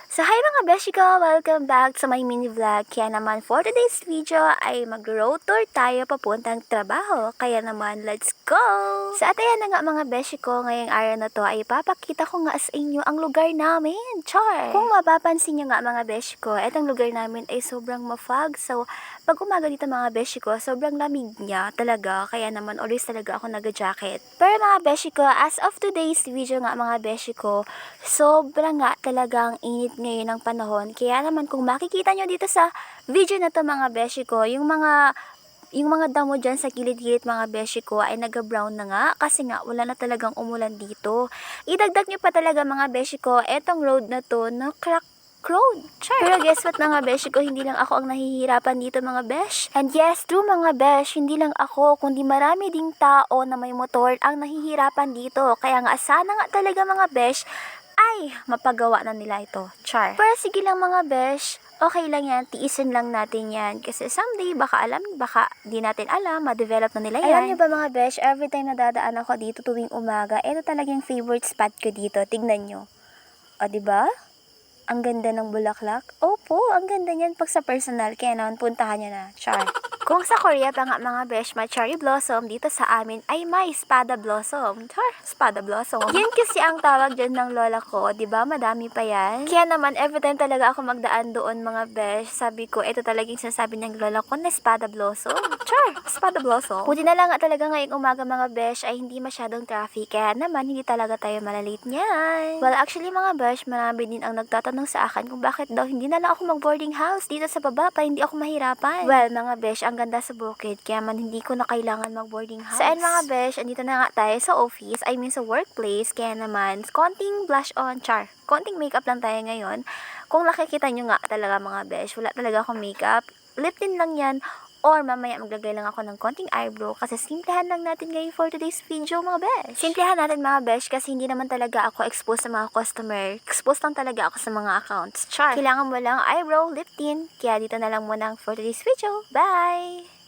So hi mga beshi ko! Welcome back sa my mini vlog. Kaya naman for today's video ay mag-road tour tayo papuntang trabaho. Kaya naman let's go! So at ayan na nga mga beshi ko, ngayong araw na to ay ipapakita ko nga sa inyo ang lugar namin. Char! Kung mapapansin nyo nga mga beshi ko, etong lugar namin ay sobrang mafog. So pag umaga dito mga beshi ko, sobrang lamig niya talaga. Kaya naman always talaga ako nag-jacket. Pero mga beshi ko, as of today's video nga mga beshi ko, sobrang nga talagang init ngayon ng panahon. Kaya naman kung makikita nyo dito sa video na to mga beshi ko, yung mga damo dyan sa gilid-gilid mga beshi ko ay naga-brown na nga kasi nga wala na talagang umulan dito. Idagdag nyo pa talaga mga beshi ko, etong road na to na crack road. Sure. Pero guess what mga beshi ko, hindi lang ako ang nahihirapan dito mga besh. And yes, true mga besh, hindi lang ako, kundi marami ding tao na may motor ang nahihirapan dito. Kaya nga sana nga talaga mga besh, ay mapagawa na nila ito. Char. Pero sige lang mga besh, okay lang yan, tiisin lang natin yan. Kasi someday, baka di natin alam, ma-develop na nila yan. Alam nyo ba mga besh, every time na dadaan ako dito tuwing umaga, ito talagang favorite spot ko dito. Tignan nyo. O, diba? Ang ganda ng bulaklak. Opo, ang ganda niyan pag sa personal. Kaya naman, puntahan nyo na. Char. Kung sa Korea pa nga mga besh, may cherry blossom, dito sa amin ay may espada blossom. Char, espada blossom. Yan kasi ang tawag dyan ng lola ko, di ba? Madami pa yan. Kaya naman, every time talaga ako magdaan doon mga besh, sabi ko, ito talagang sinasabi ng lola ko na espada blossom. Char, espada blossom. Buti na lang nga talaga ngayong umaga mga besh ay hindi masyadong traffic. Kaya naman, hindi talaga tayo malalate niyan. Well, actually mga besh, marami din ang nagtatanong sa akin kung bakit daw hindi na lang ako mag-boarding house dito sa baba para hindi ako mahirapan. Well, mga besh, ang ganda sa bukid, kaya man hindi ko na kailangan mag-boarding house. So, and mga besh, andito na nga tayo sa office, I mean sa workplace, kaya naman, konting blush on, char. Konting makeup lang tayo ngayon. Kung nakikita nyo nga talaga mga besh, wala talaga akong makeup. Lip tint lang yan, or mamaya maglagay lang ako ng konting eyebrow kasi simplehan lang natin ngayon for today's video mga besh. Simplehan natin mga besh kasi hindi naman talaga ako exposed sa mga customer. Exposed lang talaga ako sa mga accounts. Char. Kailangan mo lang eyebrow, lip tint. Kaya dito na lang muna for today's video. Bye!